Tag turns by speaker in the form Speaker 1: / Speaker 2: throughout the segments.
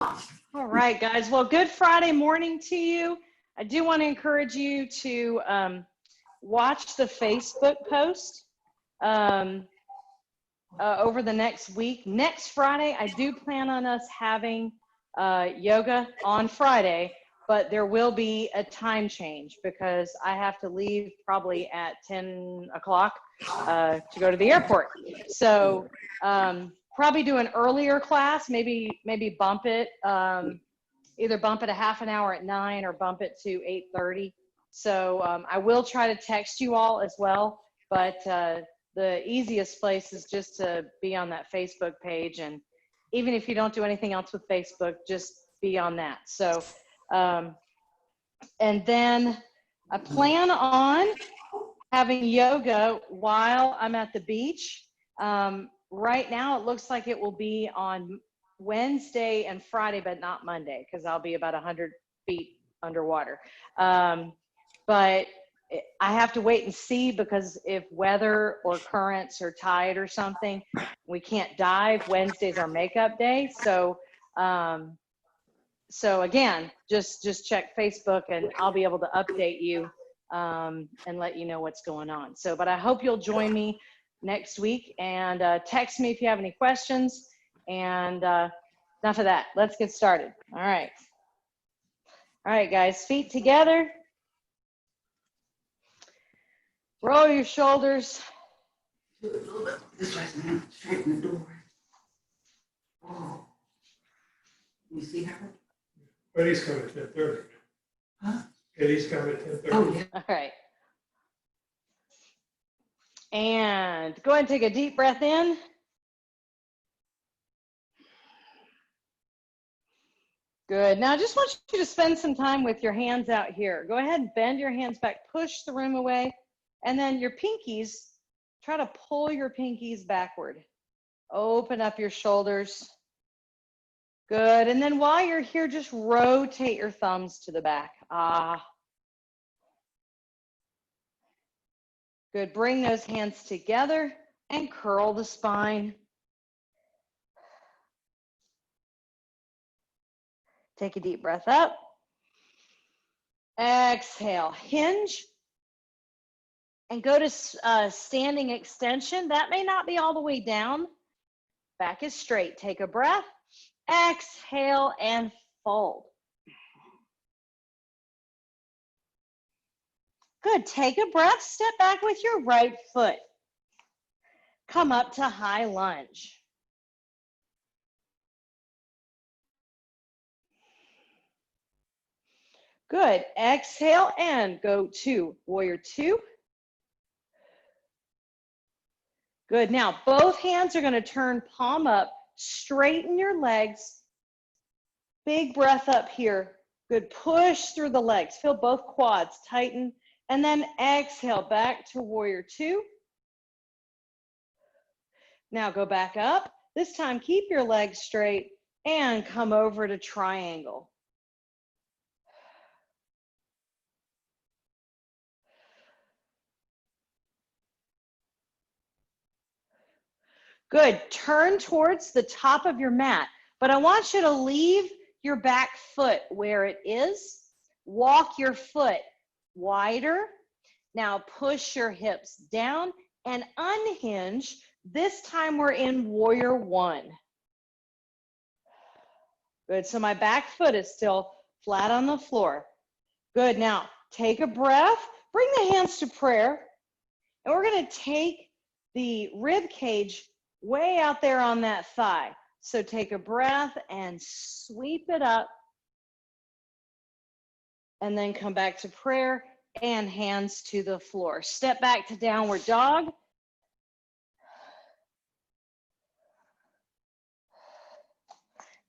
Speaker 1: All right, guys. Well, good Friday morning to you. I do want to encourage you to watch the Facebook post over the next week. Next Friday, I do plan on us having yoga on Friday, but there will be a time change because I have to leave probably at 10 o'clock to go to the airport. So probably do an earlier class, maybe bump it, either bump it a half an hour at 9 or bump it to 8:30. So I will try to text you all as well, but the easiest place is just to be on that Facebook page. And even if you don't do anything else with Facebook, just be on that. So, and then I plan on having yoga while I'm at the beach. Right now, it looks like it will be on Wednesday and Friday, but not Monday, because I'll be about 100 feet underwater. But I have to wait and see, because if weather or currents or tide or something, we can't dive. Wednesday's our makeup day. So, so again, just check Facebook and I'll be able to update you and let you know what's going on. So, but I hope you'll join me next week, and text me if you have any questions. And enough of that. Let's get started. All right. All right, guys, feet together. Roll your shoulders.
Speaker 2: This way, straighten the door. Oh. You see her?
Speaker 3: Eddie's coming at 10:30.
Speaker 2: Huh?
Speaker 3: Eddie's coming at 10:30.
Speaker 2: Oh, yeah.
Speaker 1: All right. And go ahead and take a deep breath in. Good. Now I just want you to spend some time with your hands out here. Go ahead and bend your hands back, push the room away, and then your pinkies, try to pull your pinkies backward. Open up your shoulders. Good. And then while you're here, just rotate your thumbs to the back. Good. Bring those hands together and curl the spine. Take a deep breath up. Exhale. Hinge and go to standing extension. That may not be all the way down. Back is straight. Take a breath. Exhale and fold. Good. Take a breath. Step back with your right foot. Come up to high lunge. Good. Exhale and go to warrior two. Good. Now, both hands are going to turn palm up. Straighten your legs. Big breath up here. Good. Push through the legs. Feel both quads tighten. And then exhale back to warrior two. Now go back up. This time, keep your legs straight and come over to triangle. Good. Turn towards the top of your mat, but I want you to leave your back foot where it is. Walk your foot wider. Now push your hips down and unhinge. This time we're in warrior one. Good. So my back foot is still flat on the floor. Good. Now take a breath. Bring the hands to prayer. And we're going to take the rib cage way out there on that thigh. So take a breath and sweep it up. And then come back to prayer and hands to the floor. Step back to downward dog.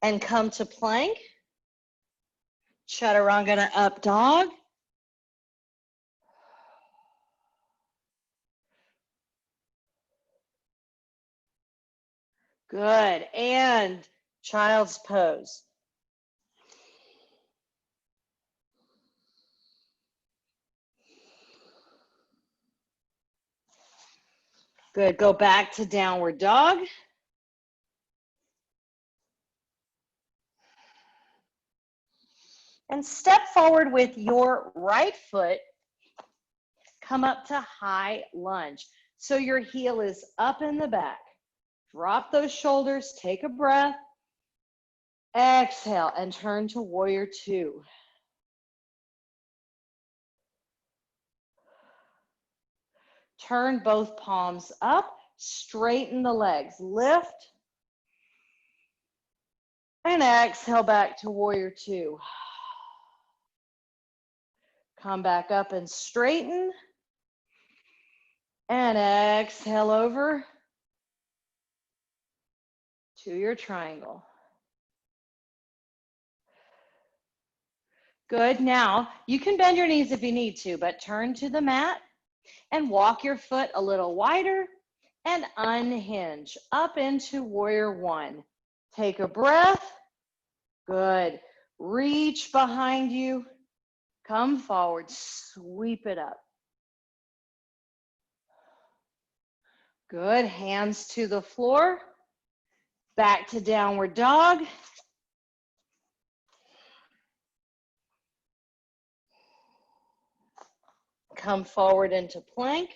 Speaker 1: And come to plank. Chaturanga to up dog. Good. And child's pose. Good. Go back to downward dog. And step forward with your right foot. Come up to high lunge. So your heel is up in the back. Drop those shoulders, take a breath. Exhale and turn to warrior two. Turn both palms up, straighten the legs, lift. And exhale back to warrior two. Come back up and straighten. And exhale over to your triangle. Good. Now, you can bend your knees if you need to, but turn to the mat and walk your foot a little wider and unhinge up into warrior one. Take a breath. Good. Reach behind you. Come forward. Sweep it up. Good. Hands to the floor. Back to downward dog. Come forward into plank.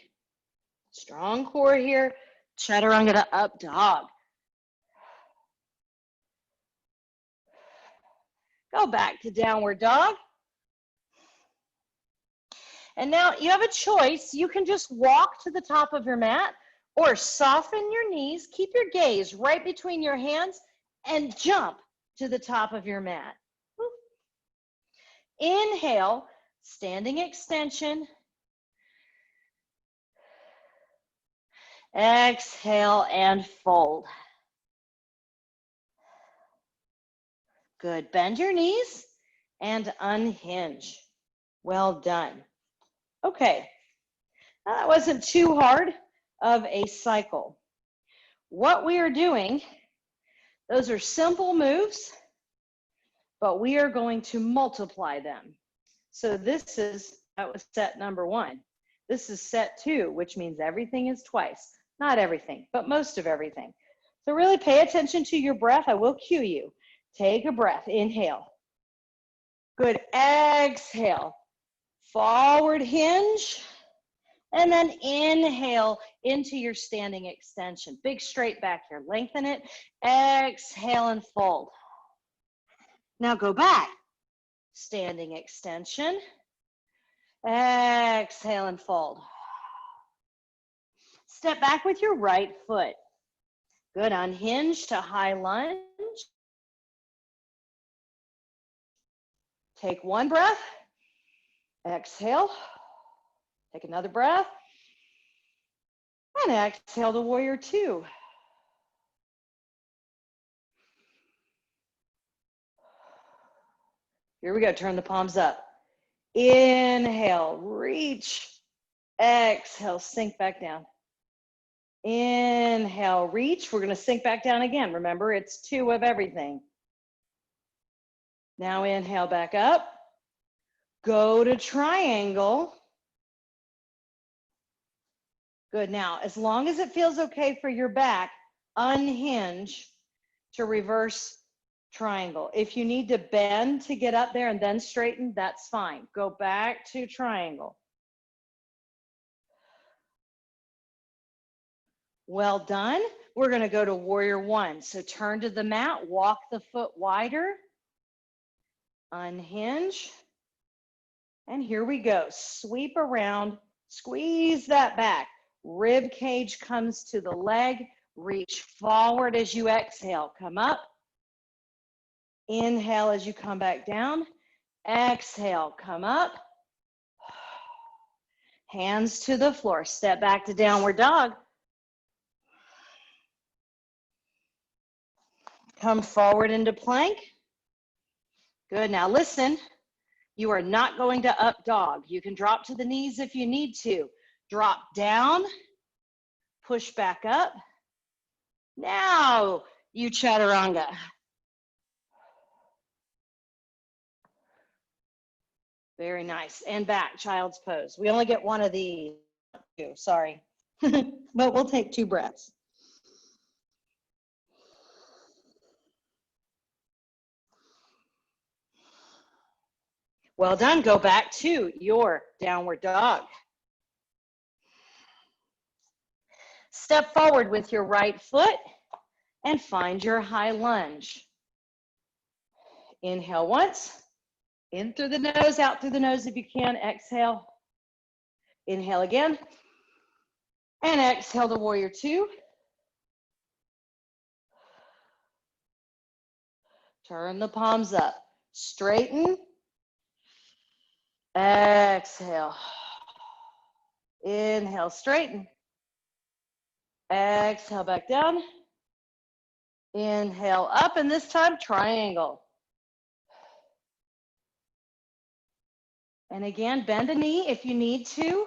Speaker 1: Strong core here. Chaturanga to up dog. Go back to downward dog. And now you have a choice. You can just walk to the top of your mat or soften your knees. Keep your gaze right between your hands and jump to the top of your mat. Inhale, standing extension. Exhale and fold. Good. Bend your knees and unhinge. Well done. Okay. Now that wasn't too hard of a cycle. What we are doing, those are simple moves, but we are going to multiply them. So that was set number one. This is set two, which means everything is twice. Not everything, but most of everything. So really pay attention to your breath. I will cue you. Take a breath. Inhale. Good. Exhale. Forward hinge. And then inhale into your standing extension. Big straight back here. Lengthen it. Exhale and fold. Now go back. Standing extension. Exhale and fold. Step back with your right foot. Good. Unhinge to high lunge. Take one breath. Exhale. Take another breath. And exhale to warrior two. Here we go. Turn the palms up. Inhale, reach. Exhale, sink back down. Inhale, reach. We're going to sink back down again. Remember, it's two of everything. Now inhale back up. Go to triangle. Good. Now, as long as it feels okay for your back, unhinge to reverse triangle. If you need to bend to get up there and then straighten, that's fine. Go back to triangle. Well done. We're going to go to warrior one. So turn to the mat, walk the foot wider, unhinge, and here we go. Sweep around, squeeze that back. Rib cage comes to the leg. Reach forward as you exhale. Come up. Inhale as you come back down. Exhale, come up. Hands to the floor. Step back to downward dog. Come forward into plank. Good. Now listen, you are not going to up dog. You can drop to the knees if you need to. Drop down, push back up. Now you chaturanga. Very nice. And back, child's pose. We only get one of these. Sorry. But we'll take 2 breaths. Well done. Go back to your downward dog. Step forward with your right foot and find your high lunge. Inhale once, in through the nose, out through the nose if you can. Exhale. Inhale again. And exhale to warrior two. Turn the palms up. Straighten. Exhale. Inhale, straighten. Exhale, back down. Inhale, up, and this time, triangle. And again, bend a knee if you need to,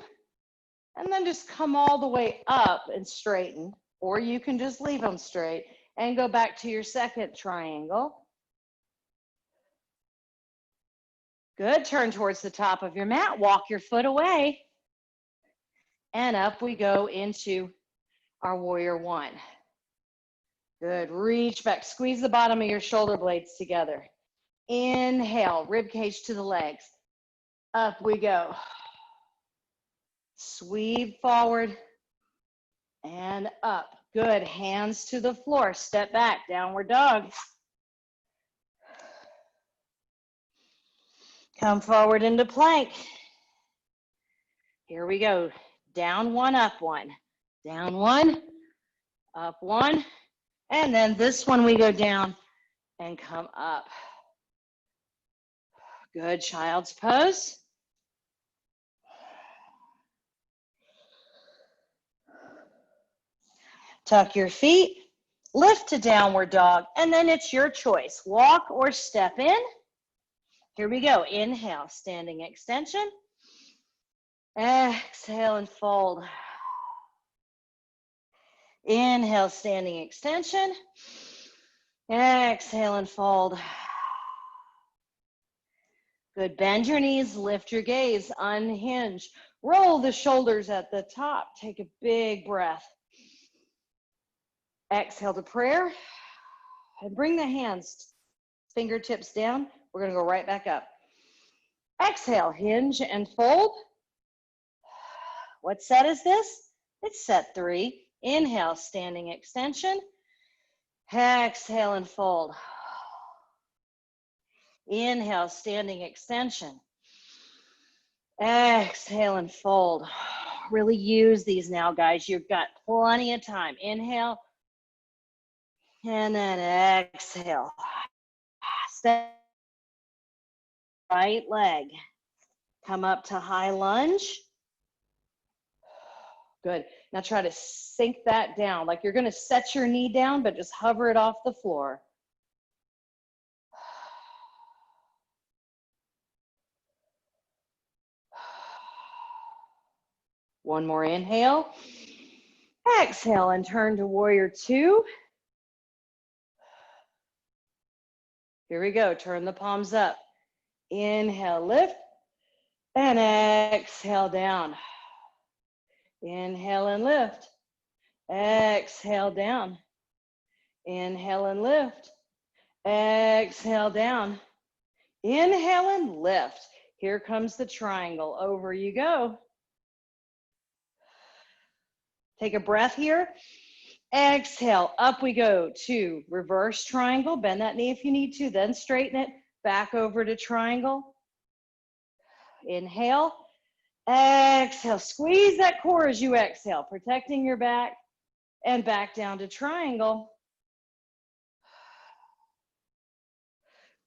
Speaker 1: and then just come all the way up and straighten, or you can just leave them straight and go back to your second triangle. Good, turn towards the top of your mat, walk your foot away, and up we go into our warrior one. Good, reach back, squeeze the bottom of your shoulder blades together. Inhale, rib cage to the legs. Up we go. Sweep forward and up. Good, hands to the floor, step back, downward dog. Come forward into plank. Here we go. Down one, up one. Down one, up one. And then this one we go down and come up. Good, child's pose. Tuck your feet, lift to downward dog, and then it's your choice. Walk or step in. Here we go. Inhale, standing extension. Exhale and fold. Inhale, standing extension. Exhale and fold. Good. Bend your knees, lift your gaze, unhinge. Roll the shoulders at the top. Take a big breath. Exhale to prayer. And bring the hands, fingertips down. We're going to go right back up. Exhale, hinge and fold. What set is this? It's set 3. Inhale, standing extension. Exhale and fold. Inhale, standing extension. Exhale and fold. Really use these now, guys. You've got plenty of time. Inhale. And then exhale. Step right leg. Come up to high lunge. Good. Now try to sink that down. Like you're going to set your knee down, but just hover it off the floor. One more inhale. Exhale and turn to warrior two. Here we go. Turn the palms up. Inhale, lift, and exhale down. Inhale and lift. Exhale down. Inhale and lift. Exhale down. Inhale and lift. Here comes the triangle. Over you go. Take a breath here. Exhale, up we go to reverse triangle. Bend that knee if you need to, then straighten it. Back over to triangle. Inhale. Exhale, squeeze that core as you exhale, protecting your back, and back down to triangle.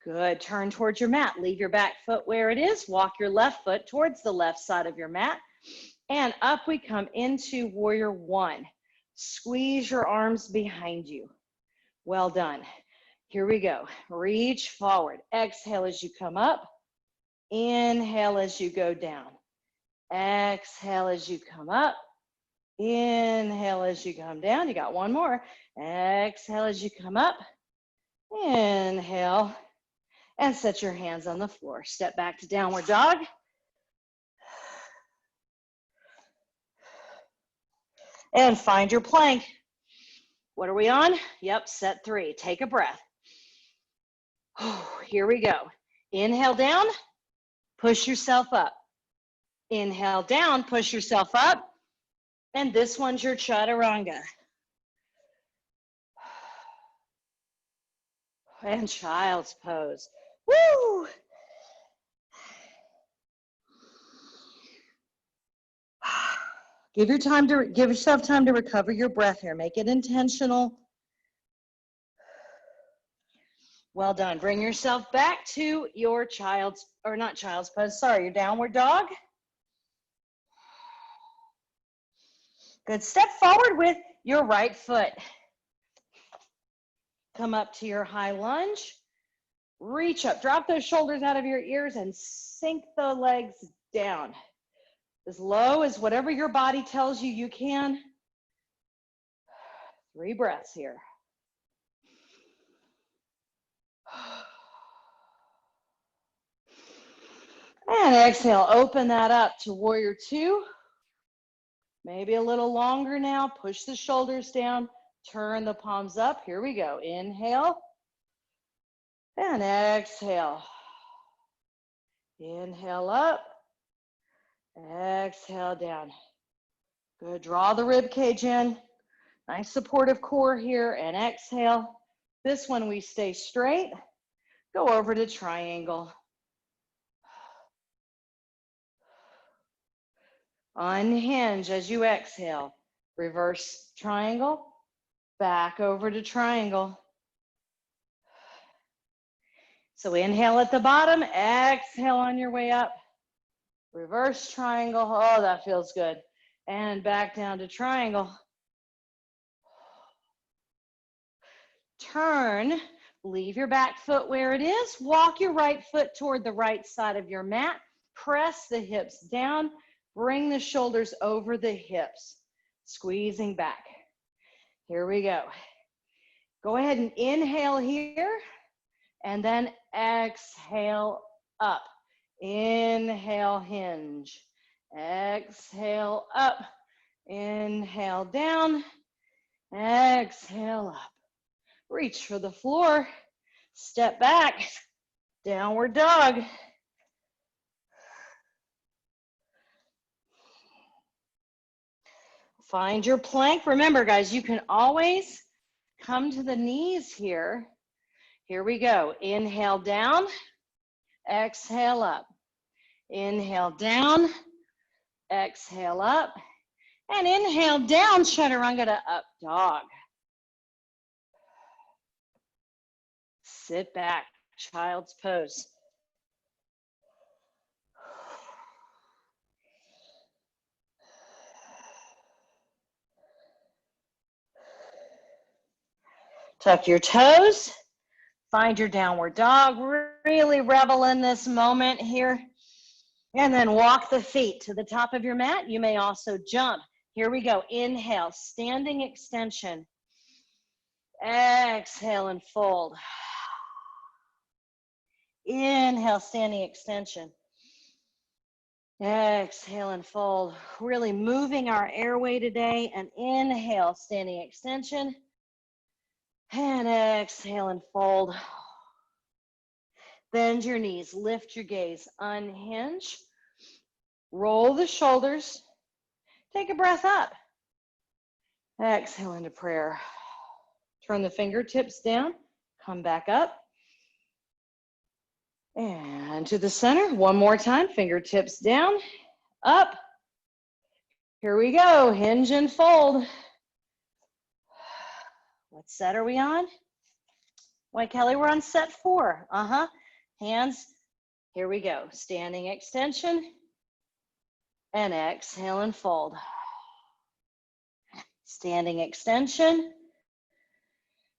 Speaker 1: Good, turn towards your mat. Leave your back foot where it is. Walk your left foot towards the left side of your mat. And up we come into warrior one. Squeeze your arms behind you. Well done. Here we go. Reach forward. Exhale as you come up. Inhale as you go down. Exhale as you come up. Inhale as you come down. You got one more. Exhale as you come up. Inhale. And set your hands on the floor. Step back to downward dog. And find your plank. What are we on? Yep, set 3. Take a breath. Here we go. Inhale down. Push yourself up. Inhale down, push yourself up. And this one's your chaturanga. And child's pose. Woo! Give yourself time to recover your breath here. Make it intentional. Well done. Bring yourself back to your your downward dog. Good. Step forward with your right foot. Come up to your high lunge. Reach up. Drop those shoulders out of your ears and sink the legs down. As low as whatever your body tells you you can. 3 breaths here. And exhale, open that up to warrior 2. Maybe a little longer now. Push the shoulders down, turn the palms up. Here we go. Inhale and exhale. Inhale up, exhale down. Good, draw the rib cage in. Nice supportive core here, and exhale. This one we stay straight. Go over to triangle. Unhinge as you exhale. Reverse triangle, back over to triangle. So inhale at the bottom, exhale on your way up. Reverse triangle, oh, that feels good. And back down to triangle. Turn, leave your back foot where it is. Walk your right foot toward the right side of your mat. Press the hips down. Bring the shoulders over the hips, squeezing back. Here we go. Go ahead and inhale here, and then exhale up. Inhale, hinge. Exhale up. Inhale down. Exhale up. Reach for the floor. Step back. Downward dog. Find your plank. Remember, guys, you can always come to the knees here. Here we go. Inhale down, exhale up. Inhale down, exhale up, and inhale down, chaturanga to up dog. Sit back, child's pose. Tuck your toes, find your downward dog, really revel in this moment here. And then walk the feet to the top of your mat. You may also jump. Here we go. Inhale, standing extension. Exhale and fold. Inhale, standing extension. Exhale and fold. Really moving our airway today. And inhale, standing extension. And exhale and fold. Bend your knees, lift your gaze, unhinge. Roll the shoulders. Take a breath up. Exhale into prayer. Turn the fingertips down, come back up. And to the center, one more time, fingertips down, up. Here we go, hinge and fold. What set are we on? Why, Kelly, we're on set 4. Hands, here we go. Standing extension, and exhale and fold. Standing extension,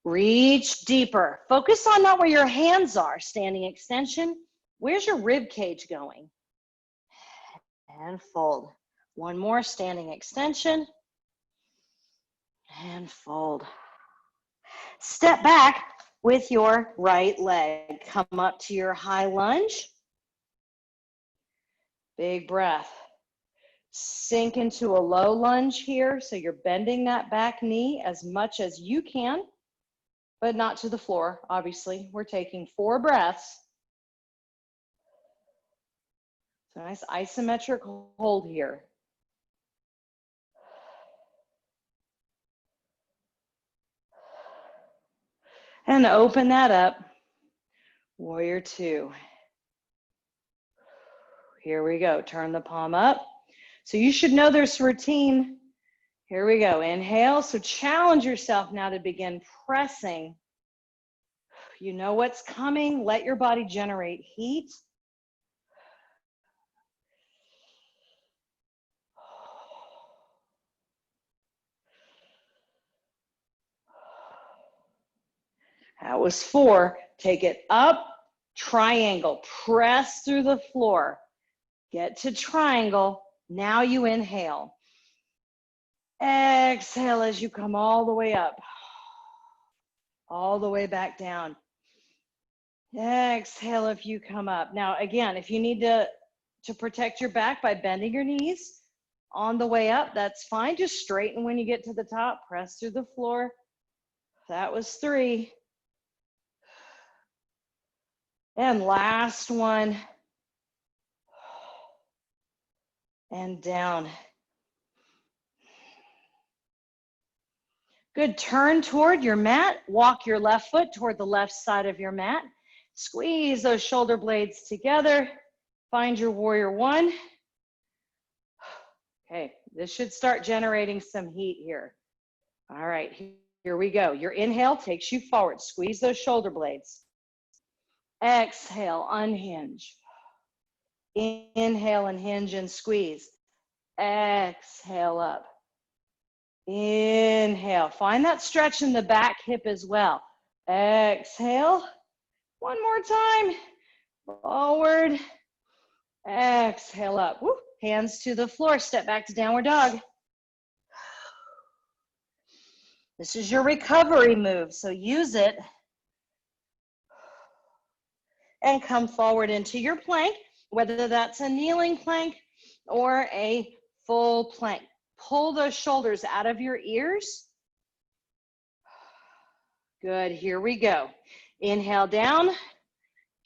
Speaker 1: reach deeper. Focus on not where your hands are. Standing extension, where's your rib cage going? And fold. One more, standing extension, and fold. Step back with your right leg. Come up to your high lunge. Big breath. Sink into a low lunge here. So you're bending that back knee as much as you can, but not to the floor, obviously. We're taking 4 breaths. So nice isometric hold here. And open that up. Warrior two. Here we go. Turn the palm up. So you should know this routine. Here we go. Inhale. So challenge yourself now to begin pressing. You know what's coming. Let your body generate heat. That was 4. Take it up. Triangle. Press through the floor. Get to triangle. Now you inhale. Exhale as you come all the way up. All the way back down. Exhale if you come up. Now, again, if you need to protect your back by bending your knees on the way up, that's fine. Just straighten when you get to the top. Press through the floor. That was 3. And last one. And down. Good. Turn toward your mat. Walk your left foot toward the left side of your mat. Squeeze those shoulder blades together. Find your warrior one. Okay, this should start generating some heat here. All right, here we go. Your inhale takes you forward. Squeeze those shoulder blades. Exhale, unhinge. Inhale and hinge and squeeze. Exhale up. Inhale. Find that stretch in the back hip as well. Exhale. One more time. Forward. Exhale up. Woo. Hands to the floor. Step back to downward dog. This is your recovery move, so use it. And come forward into your plank, whether that's a kneeling plank or a full plank. Pull those shoulders out of your ears. Good, here we go. Inhale down,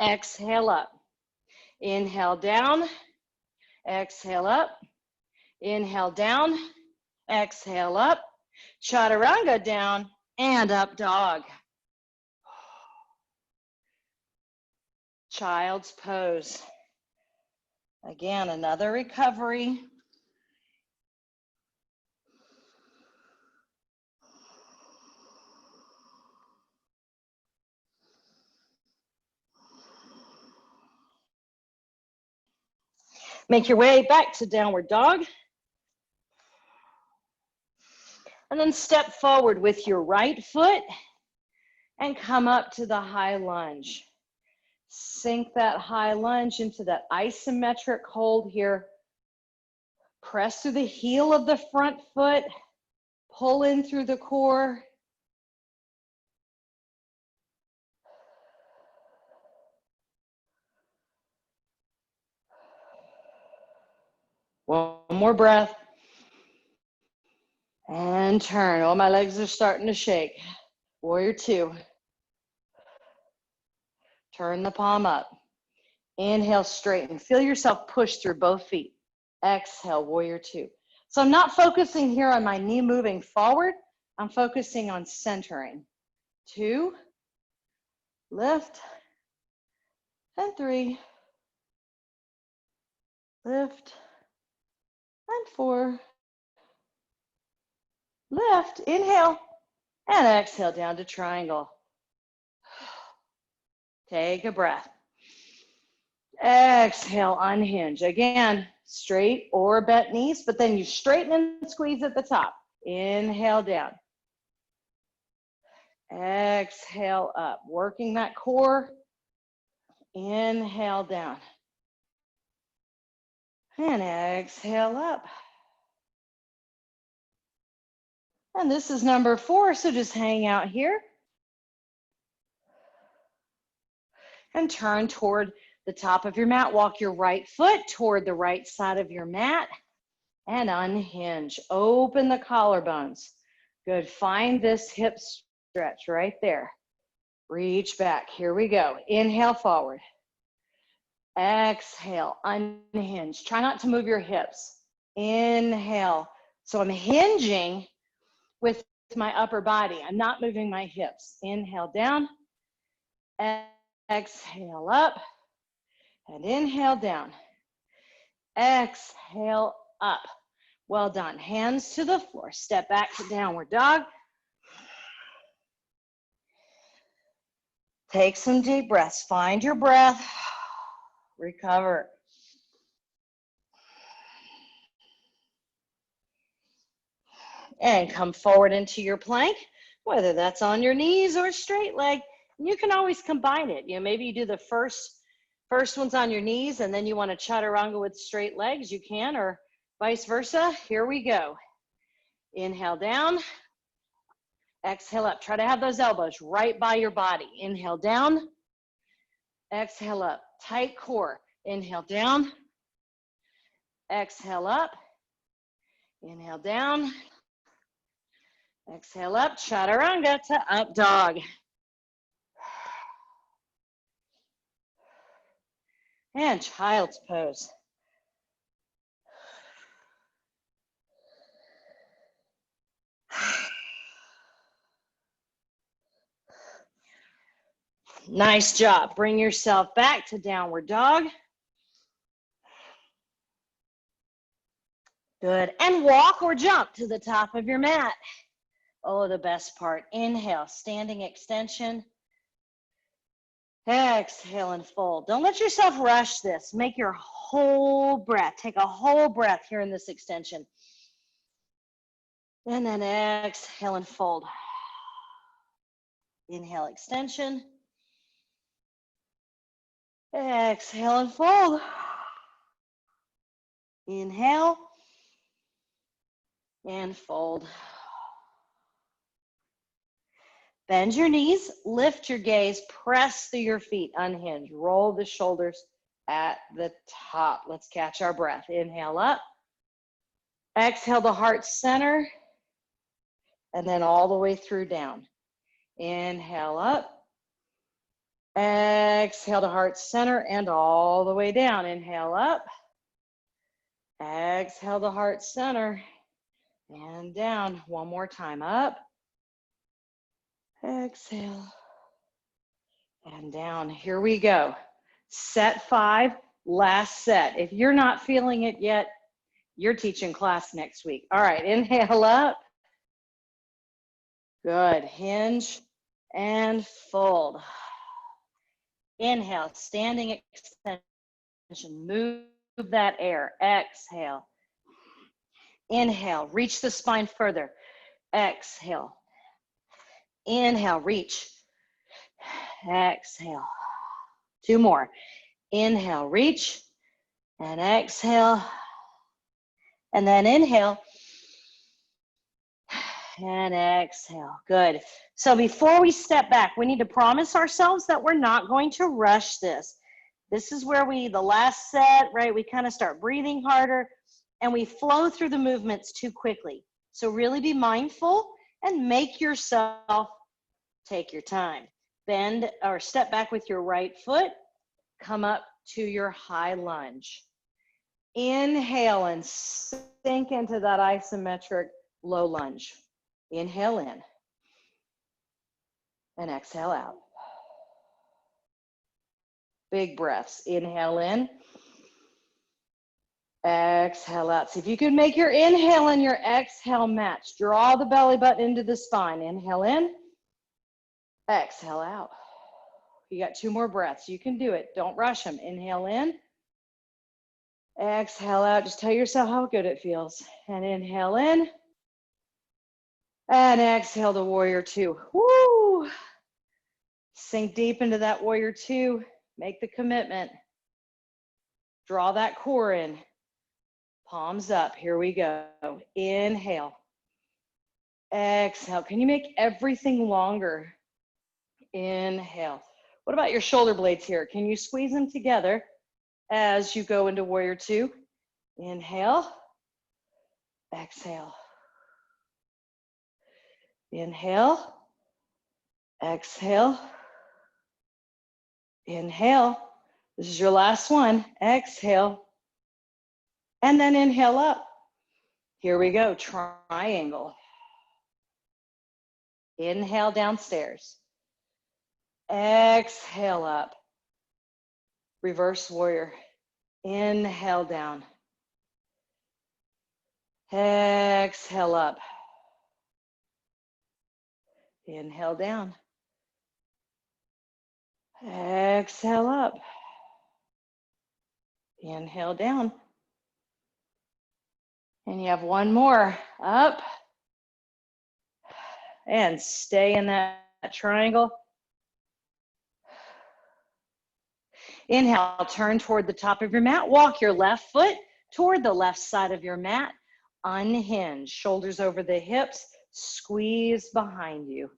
Speaker 1: exhale up. Inhale down, exhale up. Inhale down, exhale up. Chaturanga down and up dog. Child's pose. Again, another recovery. Make your way back to downward dog. And then step forward with your right foot and come up to the high lunge. Sink that high lunge into that isometric hold here. Press through the heel of the front foot. Pull in through the core. One more breath. And turn. Oh, my legs are starting to shake. Warrior two. Turn the palm up. Inhale, straighten. Feel yourself push through both feet. Exhale, warrior two. So I'm not focusing here on my knee moving forward. I'm focusing on centering. 2, lift, and 3, lift, and 4, lift, inhale, and exhale down to triangle. Take a breath. Exhale, unhinge. Again, straight or bent knees, but then you straighten and squeeze at the top. Inhale down. Exhale up. Working that core. Inhale down. And exhale up. And this is number 4, so just hang out here. And turn toward the top of your mat. Walk your right foot toward the right side of your mat and unhinge. Open the collarbones. Good. Find this hip stretch right there. Reach back. Here we go. Inhale forward. Exhale, unhinge. Try not to move your hips. Inhale. So I'm hinging with my upper body. I'm not moving my hips. Inhale down. Exhale up. And inhale down. Exhale up. Well done. Hands to the floor. Step back to downward dog. Take some deep breaths. Find your breath. Recover. And come forward into your plank, whether that's on your knees or straight leg. You can always combine it. You know, maybe you do the first one's on your knees and then you want to chaturanga with straight legs, you can, or vice versa. Here we go. Inhale down. Exhale up. Try to have those elbows right by your body. Inhale down. Exhale up. Tight core. Inhale down. Exhale up. Inhale down. Exhale up. Chaturanga to up dog. And child's pose. Nice job. Bring yourself back to downward dog. Good. And walk or jump to the top of your mat. Oh, the best part. Inhale, standing extension. Exhale and fold. Don't let yourself rush this. Make your whole breath. Take a whole breath here in this extension. And then exhale and fold. Inhale, extension. Exhale and fold. Inhale and fold. Bend your knees, lift your gaze, press through your feet, unhinge. Roll the shoulders at the top. Let's catch our breath. Inhale up. Exhale the heart center. And then all the way through down. Inhale up. Exhale to heart center and all the way down. Inhale up. Exhale to heart center and down. One more time. Up. Exhale and down. Here we go. Set 5, last set. If you're not feeling it yet, you're teaching class next week. All right, inhale up. Good. Hinge and fold. Inhale, standing extension. Move that air. Exhale. Inhale, reach the spine further. Exhale. Inhale, reach. Exhale. 2 more. Inhale, reach. And exhale. And then inhale. And exhale. Good. So before we step back, we need to promise ourselves that we're not going to rush this. This is where the last set, right? We kind of start breathing harder and we flow through the movements too quickly. So really be mindful and make yourself take your time. Bend or step back with your right foot. Come up to your high lunge. Inhale and sink into that isometric low lunge. Inhale in and exhale out. Big breaths. Inhale in. Exhale out. See if you can make your inhale and your exhale match. Draw the belly button into the spine. Inhale in. Exhale out. You got 2 more breaths. You can do it. Don't rush them. Inhale in. Exhale out. Just tell yourself how good it feels. And inhale in. And exhale to warrior 2. Woo! Sink deep into that warrior 2. Make the commitment. Draw that core in. Palms up. Here we go. Inhale. Exhale. Can you make everything longer? Inhale. What about your shoulder blades here? Can you squeeze them together as you go into warrior 2? Inhale. Exhale. Inhale. Exhale. Inhale. This is your last one. Exhale. And then inhale up. Here we go. Triangle. Inhale downstairs. Exhale up. Reverse warrior. Inhale down. Exhale up. Inhale down. Exhale up. Inhale down. And you have one more. Up. And stay in that triangle. Inhale, turn toward the top of your mat. Walk your left foot toward the left side of your mat. Unhinge, shoulders over the hips, squeeze behind you.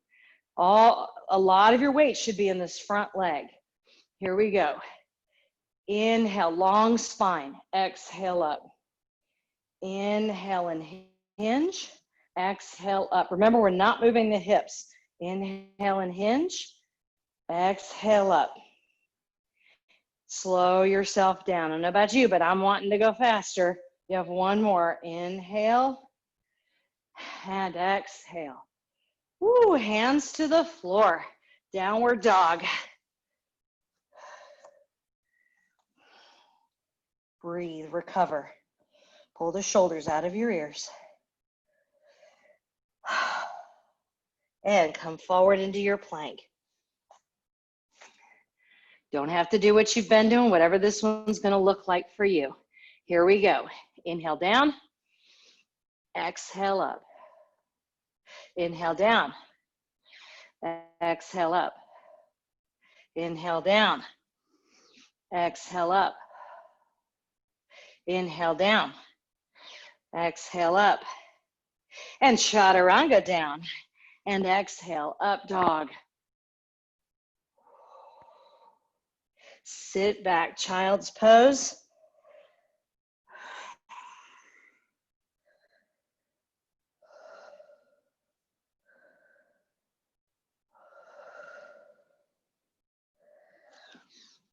Speaker 1: A lot of your weight should be in this front leg. Here we go. Inhale, long spine. Exhale up. Inhale and hinge. Exhale up. Remember, we're not moving the hips. Inhale and hinge. Exhale up. Slow yourself down. I don't know about you, but I'm wanting to go faster. You have one more. Inhale and exhale. Woo, hands to the floor. Downward dog. Breathe, recover. Pull the shoulders out of your ears. And come forward into your plank. Don't have to do what you've been doing, whatever this one's gonna look like for you. Here we go. Inhale down. Exhale up. Inhale down. Exhale up. Inhale down. Exhale up. Inhale down. Exhale up. And chaturanga down. And exhale, up dog. Sit back, child's pose.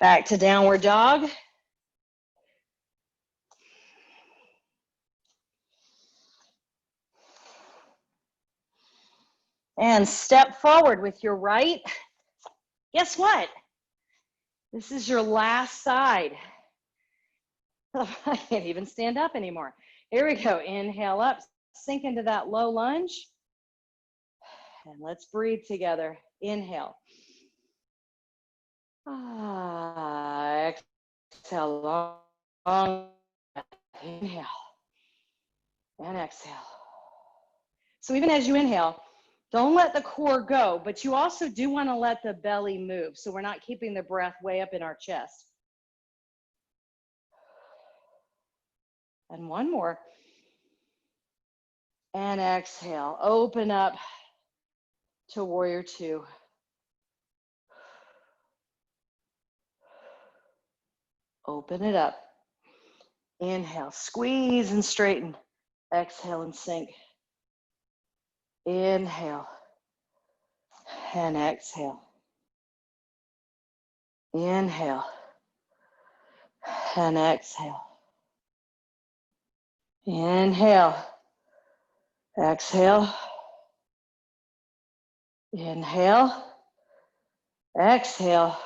Speaker 1: Back to downward dog. And step forward with your right. Guess what? This is your last side. I can't even stand up anymore. Here we go. Inhale up, sink into that low lunge. And let's breathe together. Inhale. Exhale. Long. Inhale. And exhale. So even as you inhale, don't let the core go, but you also do want to let the belly move. So we're not keeping the breath way up in our chest. And one more. And exhale. Open up to warrior two. Open it up. Inhale, squeeze and straighten. Exhale and sink. Inhale and exhale. Inhale and exhale. Inhale, exhale. Inhale, exhale,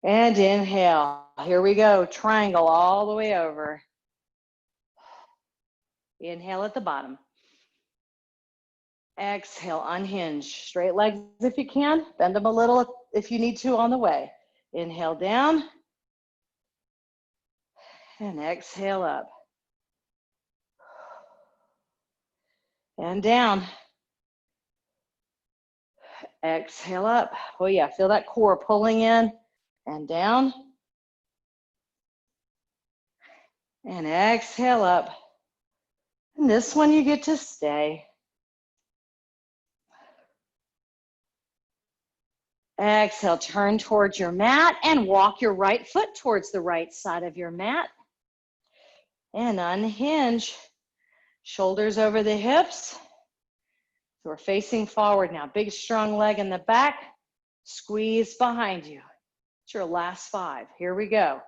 Speaker 1: and inhale. Here we go, triangle all the way over. Inhale at the bottom. Exhale, unhinge. Straight legs if you can. Bend them a little if you need to on the way. Inhale down. And exhale up. And down. Exhale up. Oh yeah, feel that core pulling in and down. And exhale up. And this one you get to stay. Exhale, turn towards your mat and walk your right foot towards the right side of your mat. And unhinge. Shoulders over the hips. So we're facing forward now. Big strong leg in the back. Squeeze behind you. It's your last 5. Here we go.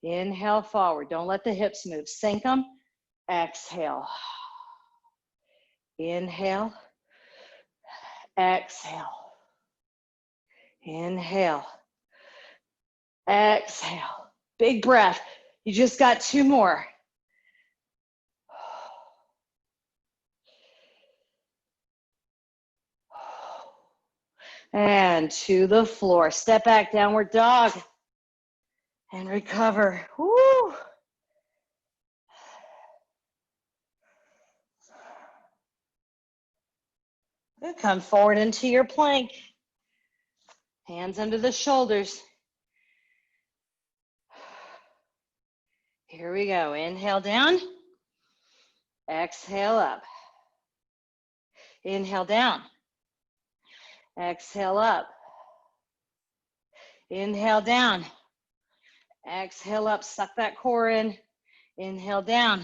Speaker 1: Inhale forward. Don't let the hips move. Sink them. Exhale. Inhale. Exhale. Inhale. Exhale. Big breath. You just got 2 more. And to the floor. Step back, downward dog. And recover. Woo. Good. Come forward into your plank. Hands under the shoulders. Here we go. Inhale down. Exhale up. Inhale down. Exhale up. Inhale down. Exhale up. Suck that core in. Inhale down.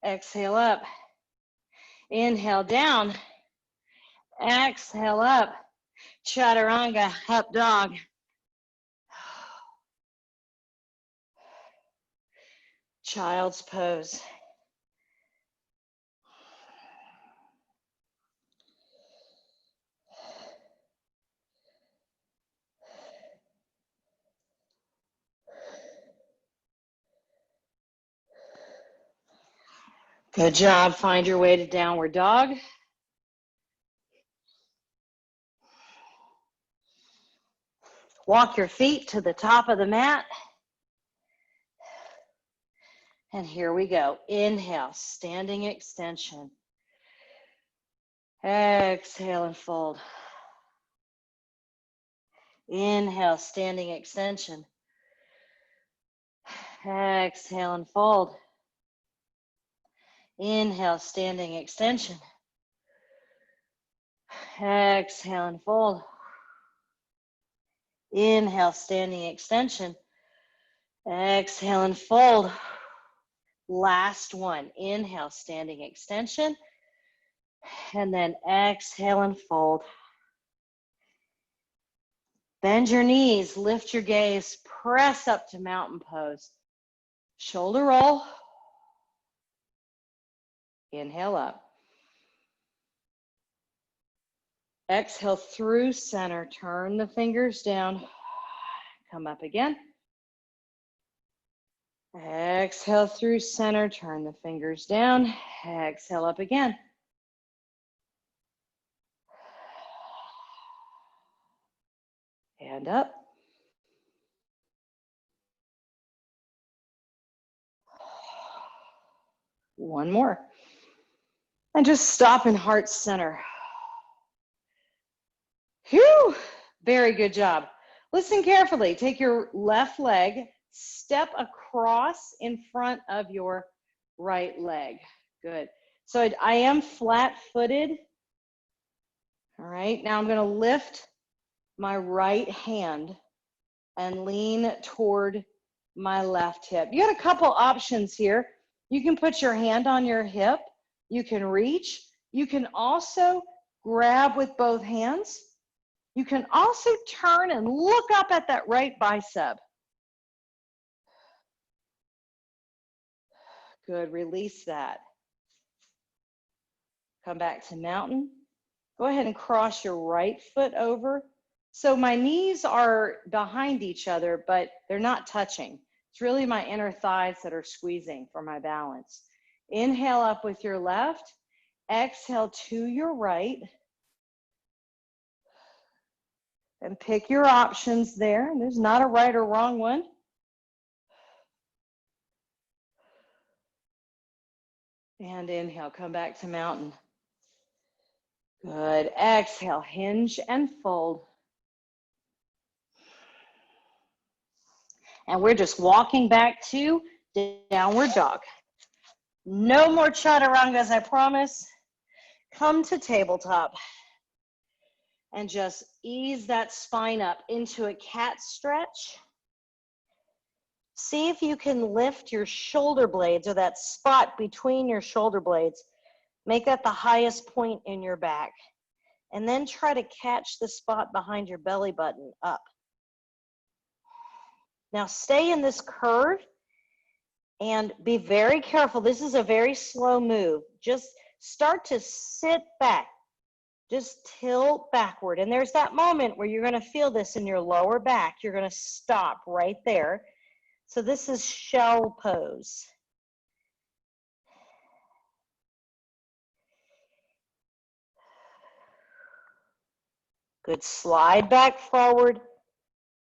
Speaker 1: Exhale up. Inhale down. Exhale up. Chaturanga, up dog. Child's pose. Good job. Find your way to downward dog. Walk your feet to the top of the mat. And here we go. Inhale, standing extension. Exhale and fold. Inhale, standing extension. Exhale and fold. Inhale, standing extension. Exhale and fold. Inhale, standing extension. Exhale and fold. Last one. Inhale, standing extension. And then exhale and fold. Bend your knees, lift your gaze, press up to mountain pose. Shoulder roll. Inhale up. Exhale through center. Turn the fingers down. Come up again. Exhale through center. Turn the fingers down. Exhale up again. And up. One more. And just stop in heart center. Phew, very good job. Listen carefully. Take your left leg, step across in front of your right leg. Good. So I am flat-footed. All right, now I'm going to lift my right hand and lean toward my left hip. You got a couple options here. You can put your hand on your hip. You can reach. You can also grab with both hands. You can also turn and look up at that right bicep. Good, release that. Come back to mountain. Go ahead and cross your right foot over. So my knees are behind each other, but they're not touching. It's really my inner thighs that are squeezing for my balance. Inhale up with your left. Exhale to your right. And pick your options there. There's not a right or wrong one. And inhale, come back to mountain. Good. Exhale, hinge and fold. And we're just walking back to downward dog. No more chaturangas, I promise. Come to tabletop. And just ease that spine up into a cat stretch. See if you can lift your shoulder blades or that spot between your shoulder blades. Make that the highest point in your back. And then try to catch the spot behind your belly button up. Now stay in this curve and be very careful. This is a very slow move. Just start to sit back. Just tilt backward. And there's that moment where you're going to feel this in your lower back. You're going to stop right there. So this is shell pose. Good. Slide back forward.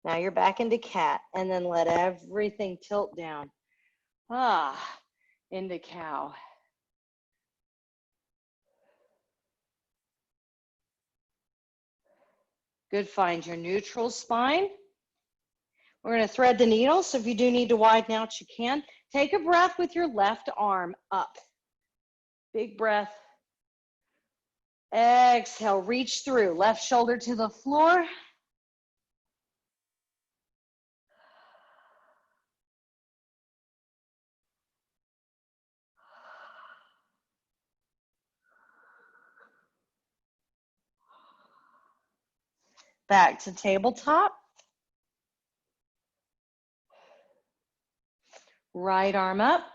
Speaker 1: Now you're back into cat, and then let everything tilt down. Into cow. Good. Find your neutral spine. We're going to thread the needle, so if you do need to widen out, you can. Take a breath with your left arm up. Big breath. Exhale, reach through. Left shoulder to the floor. Back to tabletop. Right arm up.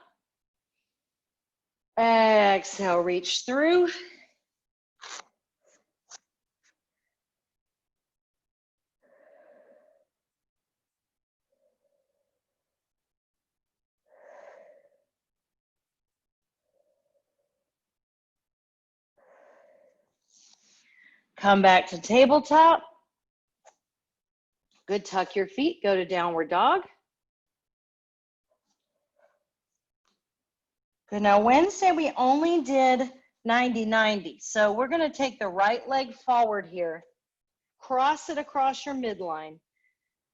Speaker 1: Exhale, reach through. Come back to tabletop. Good. Tuck your feet. Go to downward dog. Good. Now Wednesday we only did 90-90. So we're going to take the right leg forward here. Cross it across your midline.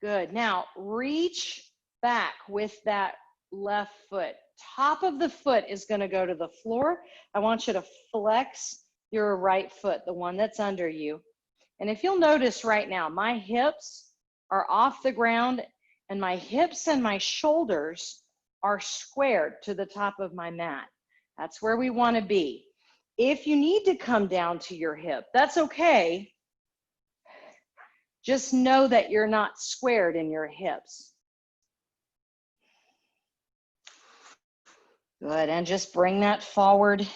Speaker 1: Good. Now reach back with that left foot. Top of the foot is going to go to the floor. I want you to flex your right foot, the one that's under you. And if you'll notice right now, my hips are off the ground and my hips and my shoulders are squared to the top of my mat. That's where we want to be. If you need to come down to your hip, that's okay. Just know that you're not squared in your hips. Good, and just bring that forward.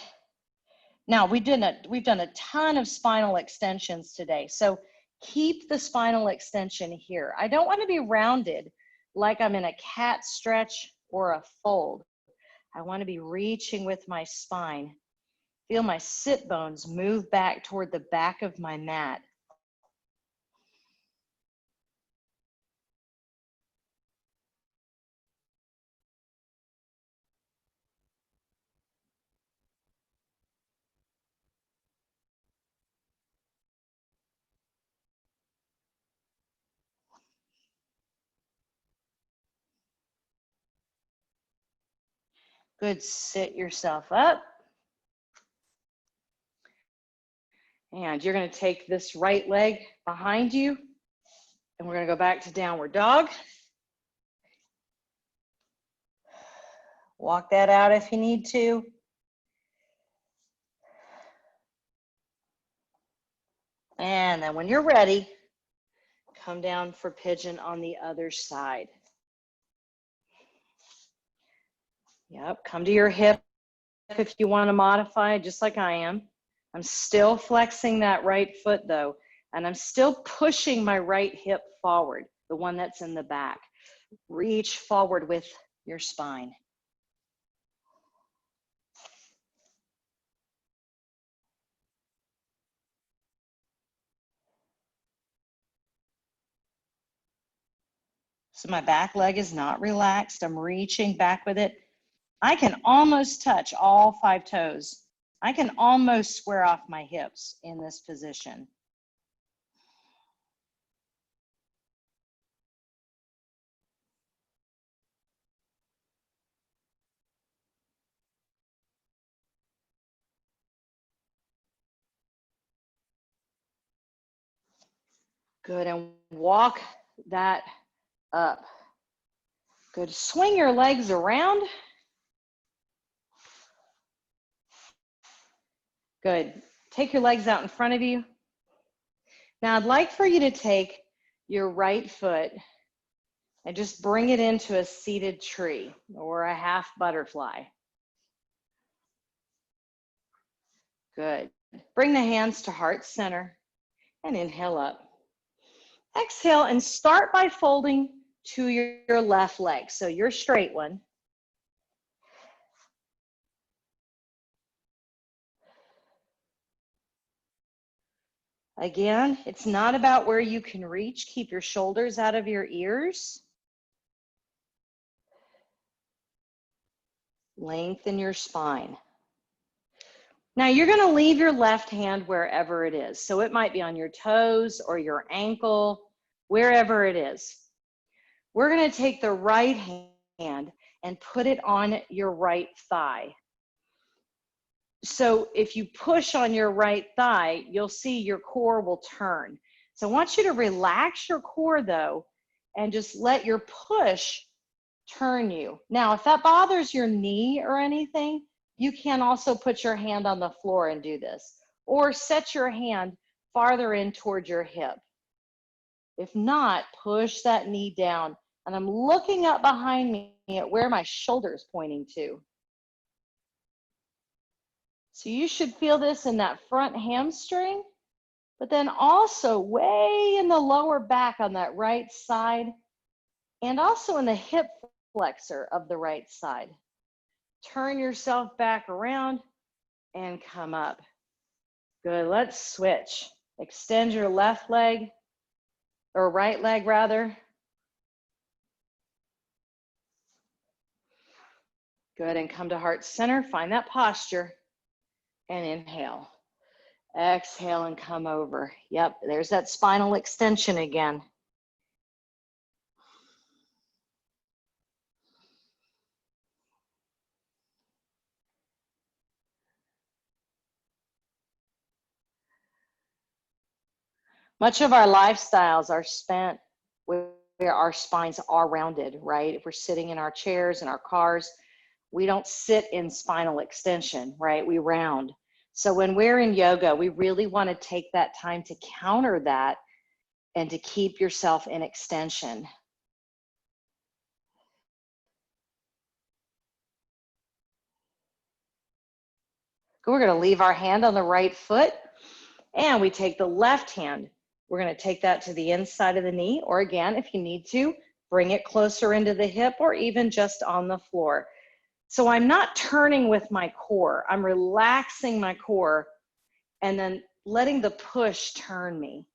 Speaker 1: Now, we've done a ton of spinal extensions today, so keep the spinal extension here. I don't want to be rounded like I'm in a cat stretch or a fold. I want to be reaching with my spine. Feel my sit bones move back toward the back of my mat. Good, sit yourself up. And you're going to take this right leg behind you, and we're going to go back to downward dog. Walk that out if you need to. And then when you're ready, come down for pigeon on the other side. Yep, come to your hip if you want to modify, just like I am. I'm still flexing that right foot though, and I'm still pushing my right hip forward, the one that's in the back. Reach forward with your spine. So my back leg is not relaxed. I'm reaching back with it. I can almost touch all 5 toes. I can almost square off my hips in this position. Good, and walk that up. Good, swing your legs around. Good, take your legs out in front of you. Now I'd like for you to take your right foot And just bring it into a seated tree or a half butterfly. Good. Bring the hands to heart center and inhale up. Exhale and start by folding to your left leg. So your straight one. Again, it's not about where you can reach. Keep your shoulders out of your ears. Lengthen your spine. Now you're going to leave your left hand wherever it is. So it might be on your toes or your ankle, wherever it is. We're going to take the right hand and put it on your right thigh. So if you push on your right thigh, you'll see your core will turn. So I want you to relax your core though, and just let your push turn you. Now, if that bothers your knee or anything, you can also put your hand on the floor and do this, or set your hand farther in toward your hip. If not, push that knee down. And I'm looking up behind me at where my shoulder is pointing to. So you should feel this in that front hamstring, but then also way in the lower back on that right side, and also in the hip flexor of the right side. Turn yourself back around and come up. Good, let's switch. Extend your left leg, or right leg rather. Good, and come to heart center, find that posture, and inhale. Exhale and come over. Yep, there's that spinal extension again. Much of our lifestyles are spent where our spines are rounded, right? If we're sitting in our chairs in our cars, we don't sit in spinal extension, right? We round. So when we're in yoga, we really want to take that time to counter that and to keep yourself in extension. We're going to leave our hand on the right foot, and we take the left hand. We're going to take that to the inside of the knee, or again, if you need to, bring it closer into the hip or even just on the floor. So I'm not turning with my core. I'm relaxing my core and then letting the push turn me.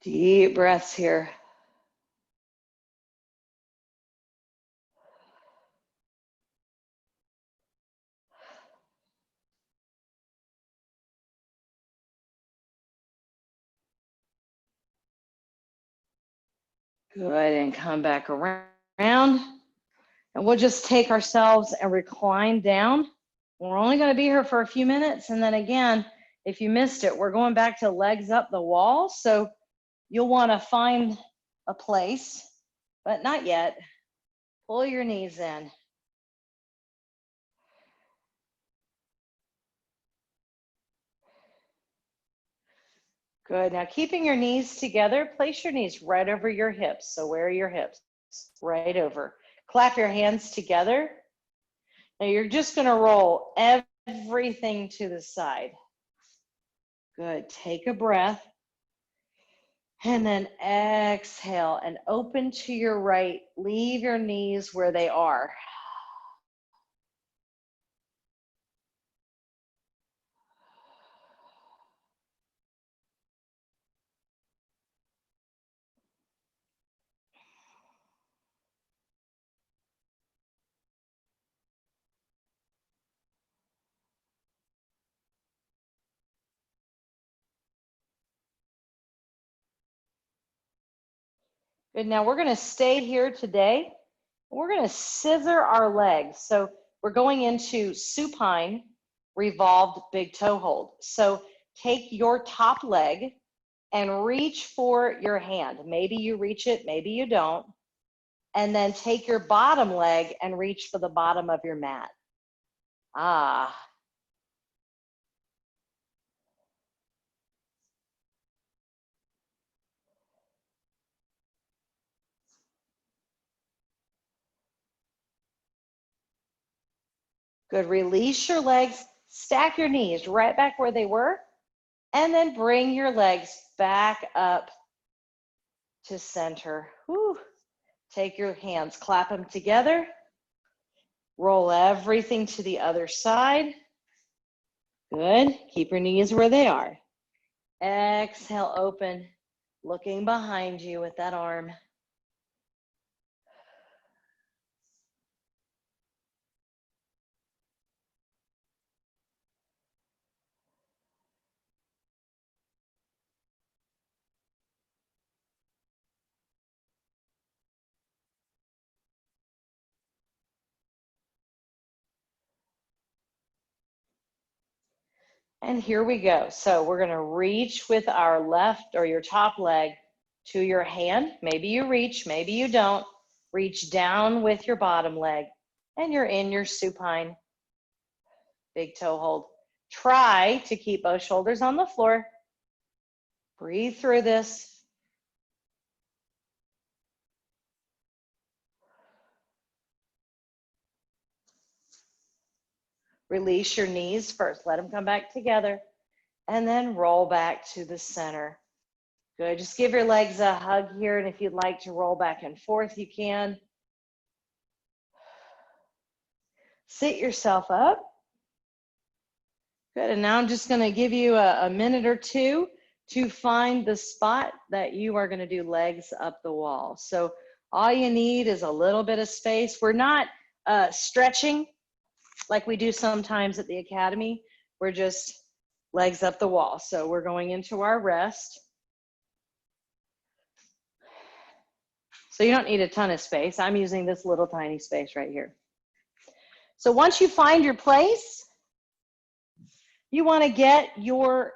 Speaker 1: Deep breaths here. Good, and come back around. And we'll just take ourselves and recline down. We're only going to be here for a few minutes. And then again, if you missed it, we're going back to legs up the wall. So you'll want to find a place, but not yet. Pull your knees in. Good. Now keeping your knees together, place your knees right over your hips. So where are your hips? Right over. Clap your hands together. Now you're just going to roll everything to the side. Good. Take a breath. And then exhale and open to your right. Leave your knees where they are. Good. Now we're going to stay here today. We're going to scissor our legs. So we're going into supine revolved big toe hold. So take your top leg and reach for your hand. Maybe you reach it, maybe you don't. And then take your bottom leg and reach for the bottom of your mat. Ah. Good, release your legs, stack your knees right back where they were, and then bring your legs back up to center. Whew. Take your hands, clap them together, roll everything to the other side. Good, keep your knees where they are. Exhale, open, looking behind you with that arm. And here we go. So we're gonna reach with our left or your top leg to your hand. Maybe you reach, maybe you don't. Reach down with your bottom leg and you're in your supine. Big toe hold. Try to keep both shoulders on the floor. Breathe through this. Release your knees first. Let them come back together. And then roll back to the center. Good. Just give your legs a hug here. And if you'd like to roll back and forth, you can. Sit yourself up. Good. And now I'm just going to give you a minute or two to find the spot that you are going to do legs up the wall. So all you need is a little bit of space. We're not stretching like we do sometimes at the academy. We're just legs up the wall. So we're going into our rest. So you don't need a ton of space. I'm using this little tiny space right here. So once you find your place, you want to get your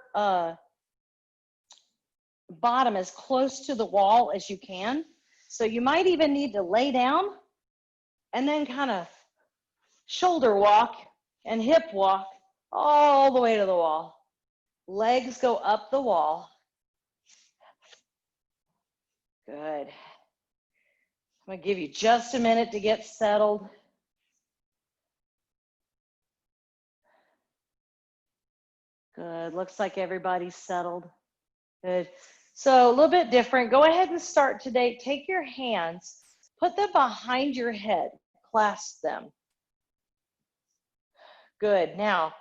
Speaker 1: bottom as close to the wall as you can. So you might even need to lay down and then kind of shoulder walk and hip walk all the way to the wall. Legs go up the wall. Good. I'm going to give you just a minute to get settled. Good. Looks like everybody's settled. Good. So a little bit different. Go ahead and start today. Take your hands, put them behind your head, clasp them. Good. Now,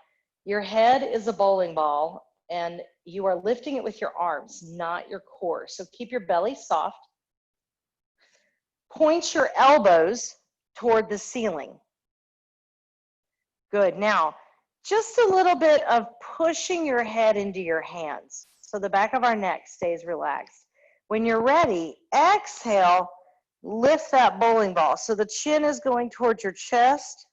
Speaker 1: your head is a bowling ball and you are lifting it with your arms, not your core. So keep your belly soft. Point your elbows toward the ceiling. Good. Now, just a little bit of pushing your head into your hands so the back of our neck stays relaxed. When you're ready, exhale, lift that bowling ball. So the chin is going towards your chest.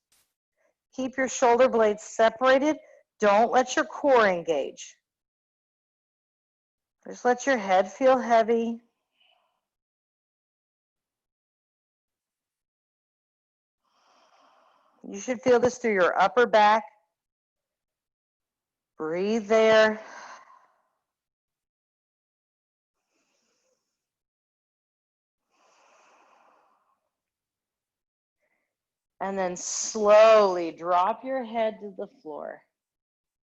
Speaker 1: Keep your shoulder blades separated. Don't let your core engage. Just let your head feel heavy. You should feel this through your upper back. Breathe there. And then slowly drop your head to the floor.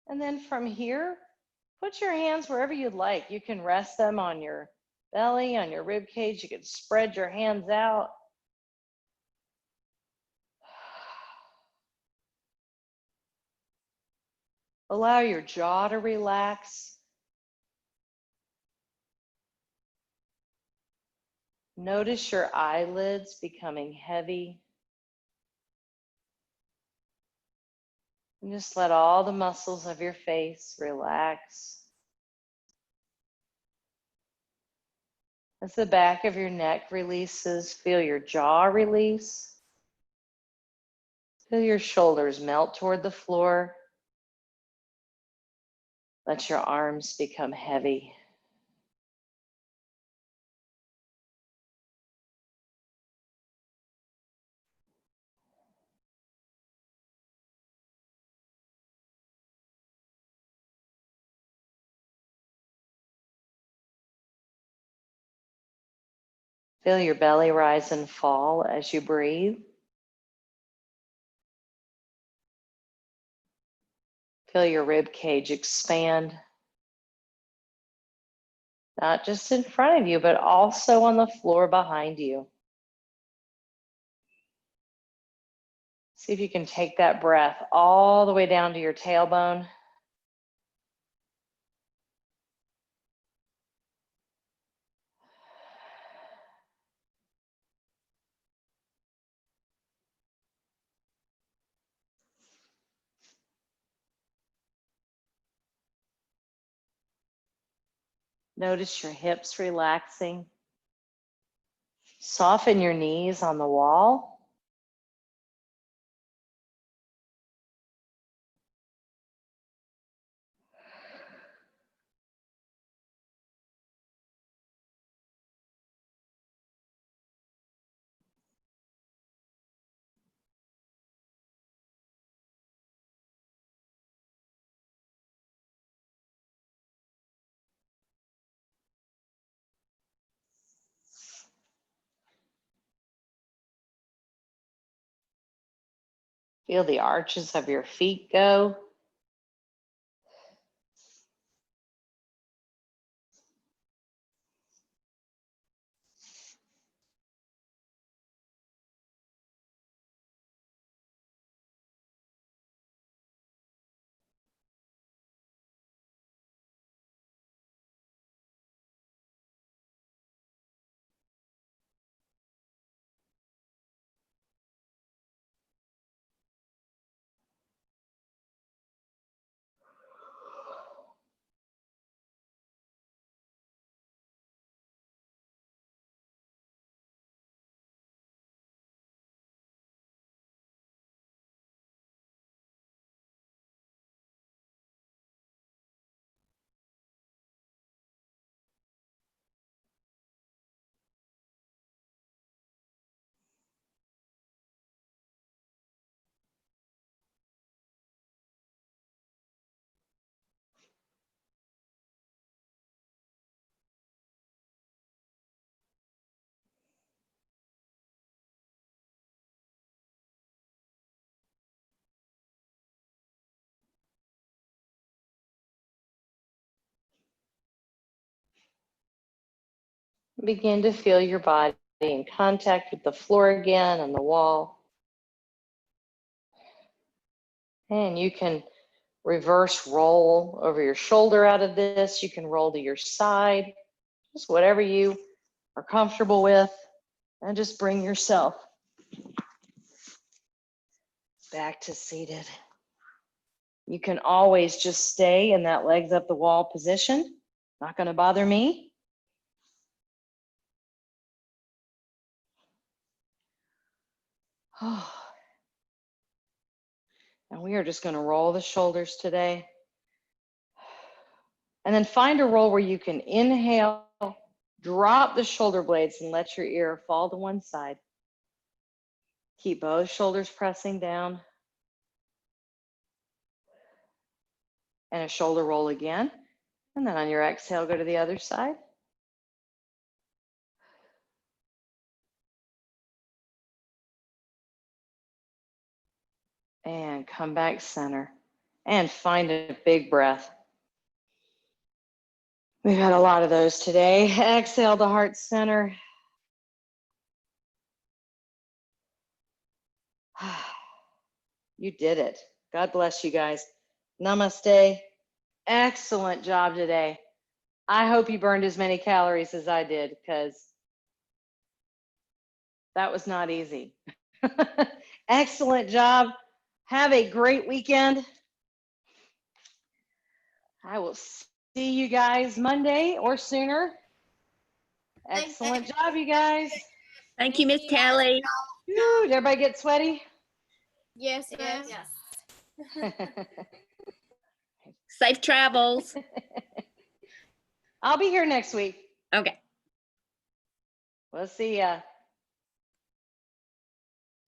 Speaker 1: And then from here, put your hands wherever you'd like. You can rest them on your belly, on your rib cage. You can spread your hands out. Allow your jaw to relax. Notice your eyelids becoming heavy. And just let all the muscles of your face relax. As the back of your neck releases, feel your jaw release. Feel your shoulders melt toward the floor. Let your arms become heavy. Feel your belly rise and fall as you breathe. Feel your rib cage expand. Not just in front of you, but also on the floor behind you. See if you can take that breath all the way down to your tailbone. Notice your hips relaxing. Soften your knees on the wall. Feel the arches of your feet go. Begin to feel your body in contact with the floor again and the wall. And you can reverse roll over your shoulder out of this. You can roll to your side, just whatever you are comfortable with. And just bring yourself back to seated. You can always just stay in that legs up the wall position. Not going to bother me. Oh. And we are just going to roll the shoulders today. And then find a roll where you can inhale, drop the shoulder blades and let your ear fall to one side. Keep both shoulders pressing down. And a shoulder roll again. And then on your exhale, go to the other side. And come back center. And find a big breath. We've had a lot of those today. Exhale to heart center. You did it. God bless you guys. Namaste. Excellent job today. I hope you burned as many calories as I did, because that was not easy. Excellent job. Have a great weekend. I will see you guys Monday or sooner. Excellent job, you guys.
Speaker 4: Thank you, Miss Kelly.
Speaker 1: Whew, did everybody get sweaty?
Speaker 5: Yes.
Speaker 4: Safe travels.
Speaker 1: I'll be here next week.
Speaker 4: Okay.
Speaker 1: We'll see ya.